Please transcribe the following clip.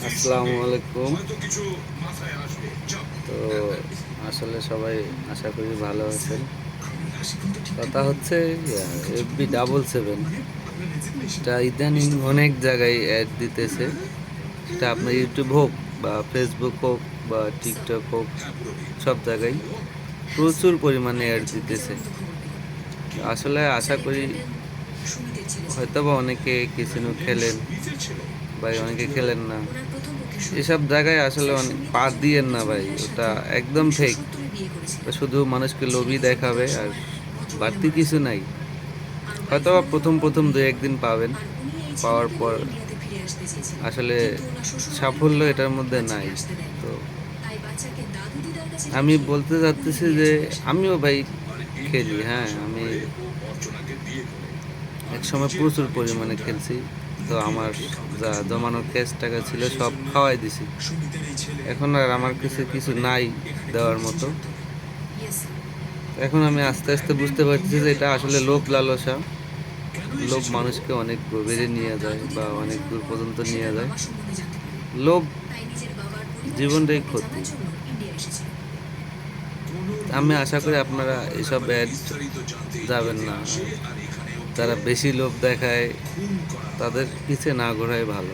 আসসালামু আলাইকুম। তো আসলে সবাই আশা করি ভালো আছেন। কথা হচ্ছে এফবি 777 এটা ইদানিং অনেক জায়গায় অ্যাড দিতেছে। সেটা আপনার ইউটিউব হোক বা ফেসবুক হোক বা টিকটক হোক, সব জায়গায় প্রচুর পরিমাণে অ্যাড দিতেছে। আসলে আশা করি হয়তোবা অনেকে কিছু খেলেন বা অনেকে খেলেন না। এসব জায়গায় আসলে অনেক পা দিয়েন না ভাই, ওটা একদম ফেক। শুধু মানুষকে লোভই দেখাবে আর বাড়তি কিছু নাই। হয়তো বা প্রথম প্রথম দু একদিন পাবেন, পাওয়ার পর আসলে সাফল্য এটার মধ্যে নাই। তো আমি বলতে চাচ্ছি যে আমিও ভাই খেলি, হ্যাঁ আমি এক সময় প্রচুর পরিমাণে খেলছি। তো আমার যা জমানো ক্যাশ টাকা ছিল সব খাওয়াই দিছি। এখন আর আমার কাছে কিছু নাই দেওয়ার মতো। এখন আমি আস্তে আস্তে বুঝতে পারছি যে এটা আসলে লোভ লালসা। লোভ মানুষকে অনেক গভীরে নিয়ে যায় বা অনেক দূর পর্যন্ত নিয়ে যায়। লোভ জীবনটাই ক্ষতি। আমি আশা করি আপনারা এসব অ্যাড যাবেন না। যারা বেশি লোভ দেখায় তাদের পিছে না ঘোরাই ভালো।